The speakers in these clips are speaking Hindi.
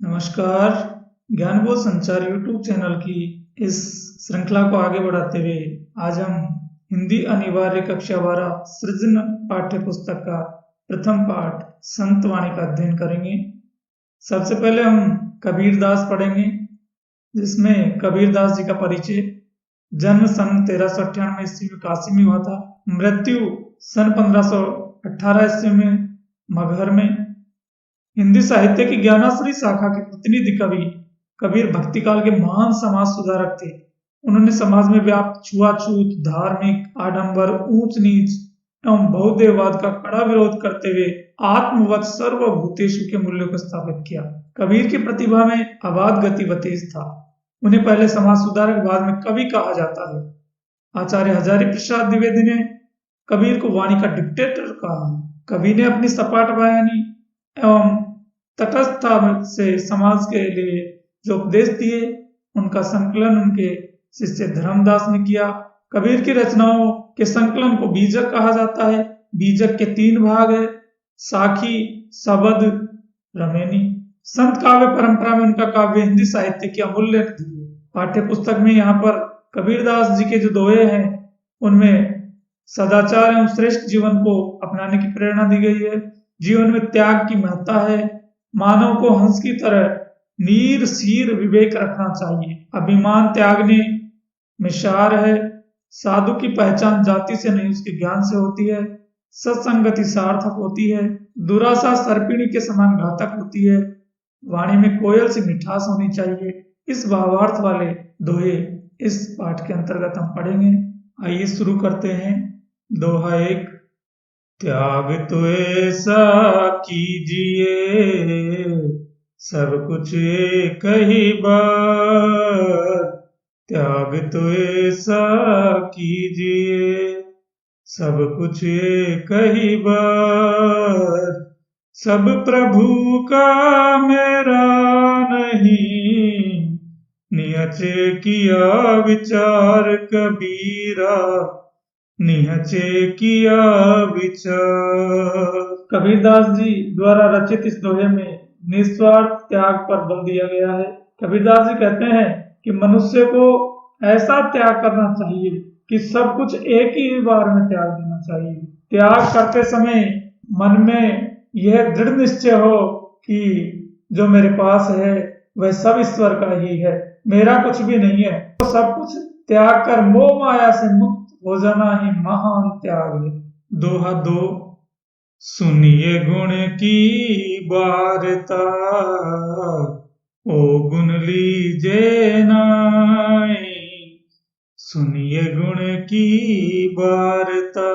नमस्कार। ज्ञानबोध संचार यूट्यूब चैनल की इस श्रृंखला को आगे बढ़ाते हुए आज हम हिंदी अनिवार्य कक्षा 12 सृजन पाठ्य पुस्तक का प्रथम पाठ संत वाणी का अध्ययन करेंगे। सबसे पहले हम कबीरदास पढ़ेंगे, जिसमें कबीरदास जी का परिचय। जन्म सन 1398 ईस्वी में काशी में हुआ था। मृत्यु सन 1518 ईस्वी में मगहर में। हिंदी साहित्य की ज्ञानाश्री शाखा के प्रतिनिधि कवि कबीर भक्तिकाल के महान समाज सुधारक थे। उन्होंने समाज में व्याप्त छुआछूत, धार्मिक आडंबर, ऊंच नीच एवं बहुदेववाद का कड़ा विरोध करते हुए आत्मवत सर्वभूतेषु के मूल्यों को स्थापित किया। कबीर की प्रतिभा में अबाध गति व तेज था। उन्हें पहले समाज सुधारक, बाद में कवि कहा जाता है। आचार्य हजारी प्रसाद द्विवेदी ने कबीर को वाणी का डिक्टेटर कहा। कवि ने अपनी सपाट बयानी एवं तटस्थता से समाज के लिए जो उपदेश दिए, उनका संकलन उनके शिष्य धर्मदास ने किया। कबीर की रचनाओं के संकलन को बीजक कहा जाता है। बीजक के 3 भाग है: साखी, सबद, रमेनी। संत काव्य परंपरा में उनका काव्य हिंदी साहित्य की अमूल्य निधि है। पाठ्य पुस्तक में यहाँ पर कबीरदास जी के जो दोहे हैं, उनमें सदाचार एवं श्रेष्ठ जीवन को अपनाने की प्रेरणा दी गई है। जीवन में त्याग की महत्ता है। मानव को हंस की तरह नीर शीर विवेक रखना चाहिए। अभिमान त्यागने में सार है। साधु की पहचान जाति से नहीं, उसके ज्ञान से होती है। सत्संगति सार्थक होती है। दुराशा सर्पिणी के समान घातक होती है। वाणी में कोयल सी मिठास होनी चाहिए। इस भावार्थ वाले दोहे इस पाठ के अंतर्गत हम पढ़ेंगे। आइए शुरू करते हैं। दोहा 1। त्याग तो ऐसा कीजिए, सब कुछ एक ही बार। त्याग तो ऐसा कीजिए, सब कुछ एक ही बार। सब प्रभु का मेरा नहीं, नियचे किया विचार कबीरा, निहचे किया विचार। कबीरदास जी द्वारा रचित इस दोहे में निस्वार्थ त्याग पर बल दिया गया है। कबीरदास जी कहते हैं कि मनुष्य को ऐसा त्याग करना चाहिए कि सब कुछ एक ही बार में त्याग देना चाहिए। त्याग करते समय मन में यह दृढ़ निश्चय हो कि जो मेरे पास है वह सब ईश्वर का ही है, मेरा कुछ भी नहीं है। तो सब कुछ त्याग कर मोह माया से मुक्त हो जाना ही महान त्याग है। दोहा 2। सुनिए गुण की वार्ता, ओ गुण लीजे नाई। सुनिए गुण की वार्ता,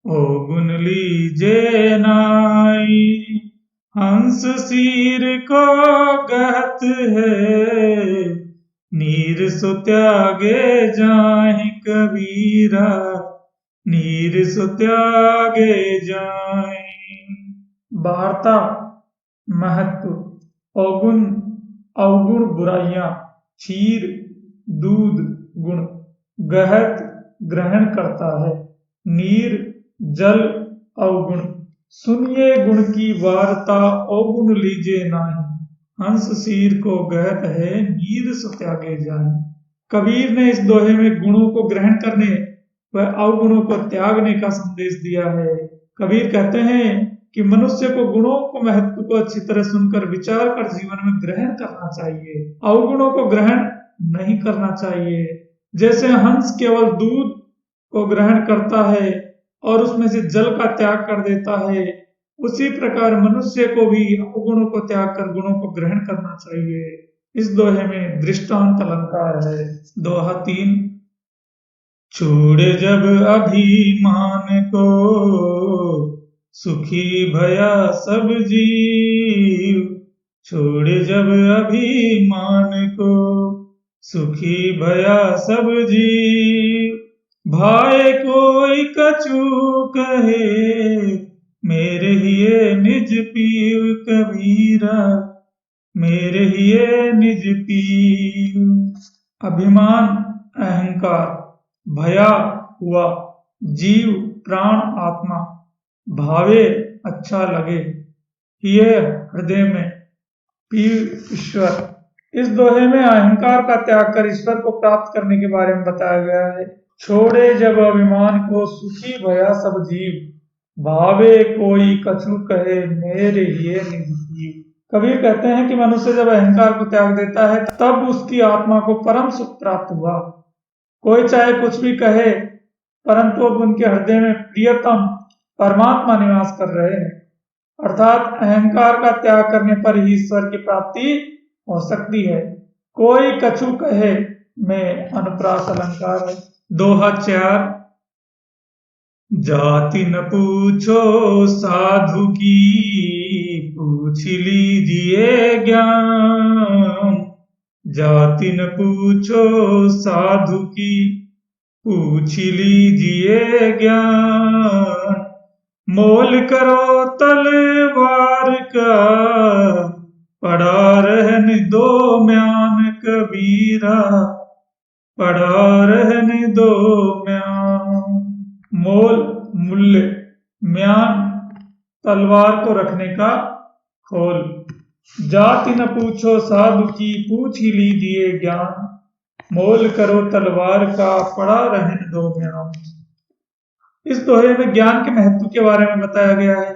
ओ गुण लीजे नाई। हंस सिर को गहत है, नीर सो त्यागे जाहि कबीरा, नीर सो त्यागे जाहि। वार्ता महत्व, अवगुण अवगुण बुराइयां, क्षीर दूध गुण, गहत ग्रहण करता है, नीर जल अवगुण। सुनिए गुण की वार्ता, अवगुण लीजे नाही। हंस शीर को गहत है, नीर सो त्यागे जाए। कबीर ने इस दोहे में गुणों को ग्रहण करने व अवगुणों को त्यागने का संदेश दिया है। कबीर कहते हैं कि मनुष्य को गुणों को महत्व को अच्छी तरह सुनकर विचार कर जीवन में ग्रहण करना चाहिए, अवगुणों को ग्रहण नहीं करना चाहिए। जैसे हंस केवल दूध को ग्रहण करता है और उसमें से जल का त्याग कर देता है, उसी प्रकार मनुष्य को भी अवगुणों को त्याग कर गुणों को ग्रहण करना चाहिए। इस दोहे में दृष्टांत अलंकार है। दोहा 3। छोड़े जब अभिमान को, सुखी भया सब जीव। छोड़े जब अभिमान को, सुखी भया सब जीव। भाई कोई कछु कहे, मेरे हिये निज पीव कबीरा, मेरे हिये निज पीव। अभिमान अहंकार, भया हुआ, जीव प्राण आत्मा, भावे अच्छा लगे, हिये हृदय में, पी ईश्वर। इस दोहे में अहंकार का त्याग कर ईश्वर को प्राप्त करने के बारे में बताया गया है। छोड़े जब अभिमान को सुखी भया सब जीव, भावे कोई कछु कहे मेरे ये निज जीव। कबीर कहते हैं कि मनुष्य जब अहंकार को त्याग देता है तब उसकी आत्मा को परम सुख प्राप्त हुआ। कोई चाहे कुछ भी कहे, परंतु अब उनके हृदय में प्रियतम परमात्मा निवास कर रहे हैं। अर्थात अहंकार का त्याग करने पर ही ईश्वर की प्राप्ति हो सकती है। कोई कछु कहे में अनुप्रास अलंकार है। दोहा 4। जाति न पूछो साधु की, पूछ लीजिए ज्ञान। जाति न पूछो साधु की, पूछ लीजिए ज्ञान। मोल करो तलवार का, पड़ा रहने दो म्यान कबीरा, पड़ा रहने दो म्यान। मोल मूल्य, म्यान तलवार को रखने का खोल। जाति न पूछो साधु की, पूछ ही लीजिए ज्ञान। मोल करो तलवार का, पड़ा रहने दो म्यान। इस दोहे में ज्ञान के महत्व के बारे में बताया गया है।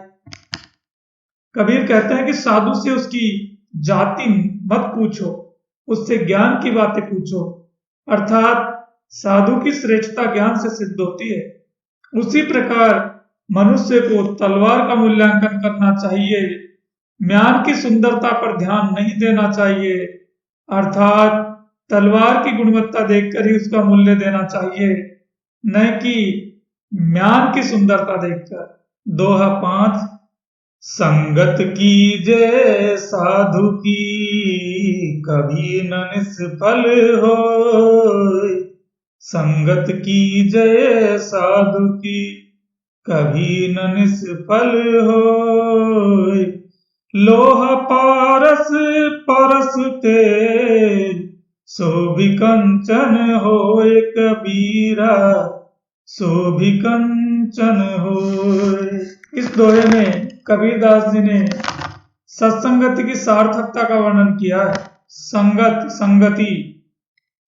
कबीर कहते हैं कि साधु से उसकी जाति मत पूछो, उससे ज्ञान की बातें पूछो। अर्थात साधु की श्रेष्ठता ज्ञान से सिद्ध होती है। उसी प्रकार मनुष्य को तलवार का मूल्यांकन करना चाहिए, म्यान की सुंदरता पर ध्यान नहीं देना चाहिए। अर्थात तलवार की गुणवत्ता देखकर ही उसका मूल्य देना चाहिए, न कि म्यान की सुंदरता देखकर। दोहा 5। संगत कीजे साधु की, कभी न निष्फल होय। संगत कीजे साधु की, कभी न निष्फल होय। लोहा पारस परस ते, शोभि कंचन होय कबीरा, शोभि कंचन होय। इस दोहे में कबीरदास जी ने सत्संगति की सार्थकता का वर्णन किया है। संगत संगति,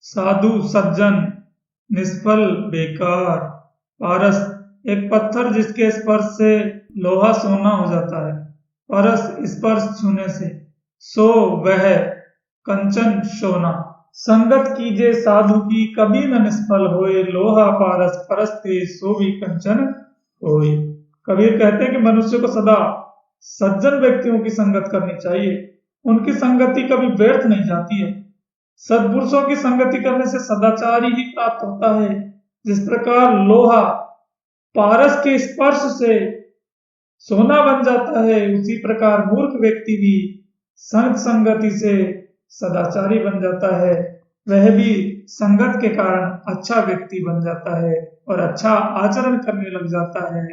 साधु सज्जन, निष्फल बेकार, पारस एक पत्थर जिसके स्पर्श से लोहा सोना हो जाता है, परस स्पर्श छूने से, सो वह, कंचन सोना। संगत कीजे साधु की, कभी न निष्फल होए। लोहा पारस परस्ते, सो भी कंचन होए। कबीर कहते हैं कि मनुष्य को सदा सज्जन व्यक्तियों की संगत करनी चाहिए। उनकी संगति कभी व्यर्थ नहीं जाती है। सद्पुरुषों की संगति करने से सदाचार ही प्राप्त होता है। जिस प्रकार लोहा पारस के स्पर्श से सोना बन जाता है, उसी प्रकार मूर्ख व्यक्ति भी संत संगति से सदाचारी बन जाता है। वह भी संगत के कारण अच्छा व्यक्ति बन जाता है और अच्छा आचरण करने लग जाता है।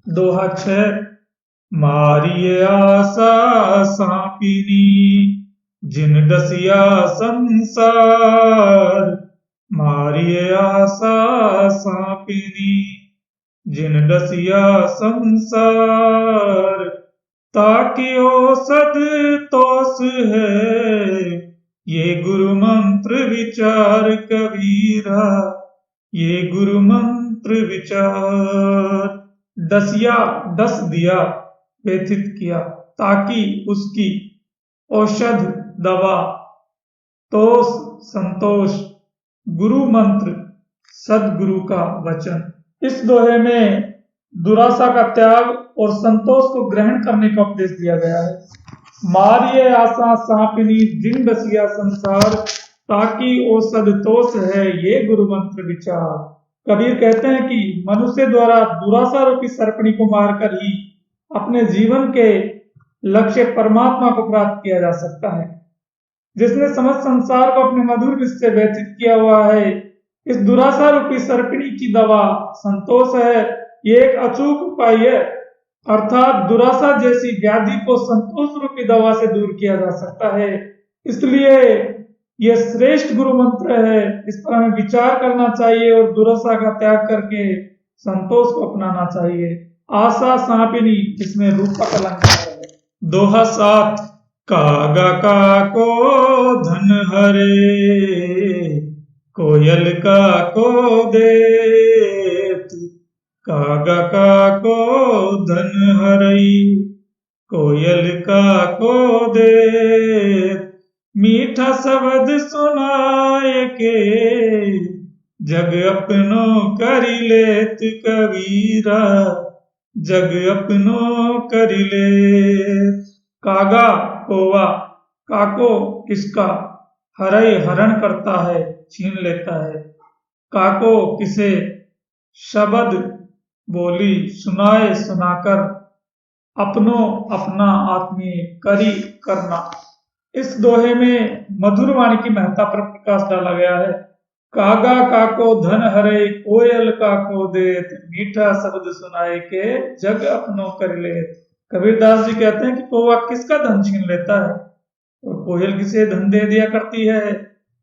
दोहा 6। मारिये आशा सांपिनी, जिन डसिया संसार। मारिये आशा सांपिनी, जिन डसिया संसार। ताकि औसत तोस है, ये गुरु मंत्र विचार कबीरा, ये गुरु मंत्र विचार। डसिया डस दिया, व्यथित किया, ताकि उसकी, औषध दवा, तोष संतोष, गुरु मंत्र सदगुरु का वचन। इस दोहे में दुराशा का त्याग और संतोष को ग्रहण करने का उपदेश दिया गया है। मारिये आशा सांपिनी, जिन डसिया संसार। ताकि औषध तोष है, ये गुरु मंत्र विचार। कबीर कहते हैं कि मनुष्य द्वारा दुराशा रूपी सर्पणी को मारकर ही अपने जीवन के लक्ष्य परमात्मा को प्राप्त किया जा सकता है। जिसने समस्त संसार को अपने मधुर विष से व्यतीत किया हुआ है, इस दुराशा रूपी सर्पिणी की दवा संतोष है। ये एक अचूक उपाय है। अर्थात दुराशा जैसी व्याधि को संतोष रूपी दवा से दूर किया जा सकता है। इसलिए यह श्रेष्ठ गुरु मंत्र है। इस पर हमें विचार करना चाहिए और दुराशा का त्याग करके संतोष को अपनाना चाहिए। आशा सांपिनी, इसमें रूपक अलंकार है। दोहा 7। कागा काको धन हरे, कोयल काको देत। कागा काको धन हरई, कोयल काको देत। मीठा शब्द सुनाए के, जग अपनो करी लेत कबीरा, जग अपनो करी लेत। कागा कौवा, काको किसका, हरई हरण करता है, छीन लेता है। काको किसे, शब्द बोली सुनाए सुनाकर, अपनो अपना आत्मीय, करी करना। इस दोहे में मधुर वाणी की महत्ता पर प्रकाश डाला गया है। कागा काको धन हरे, कोयल काको देत। मीठा शब्द सुनाए के, जग अपनो कर लेत। कबीरदास जी कहते हैं कि कौवा किसका धन छीन लेता है और कोयल किसे धन दे दिया करती है।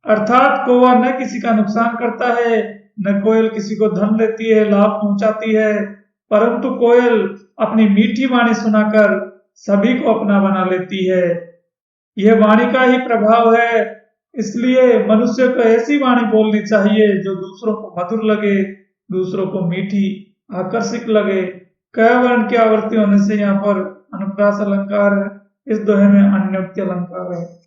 अर्थात कौवा न किसी का नुकसान करता है, न कोयल किसी को धन लेती है, लाभ पहुंचाती है, परंतु कोयल अपनी मीठी वाणी सुनाकर सभी को अपना बना लेती है। यह वाणी का ही प्रभाव है। इसलिए मनुष्य को ऐसी वाणी बोलनी चाहिए जो दूसरों को मधुर लगे, दूसरों को मीठी आकर्षक लगे। क वर्ण की आवृत्ति होने से यहाँ पर अनुप्रास अलंकार है, इस दोहे में अन्योक्ति अलंकार है।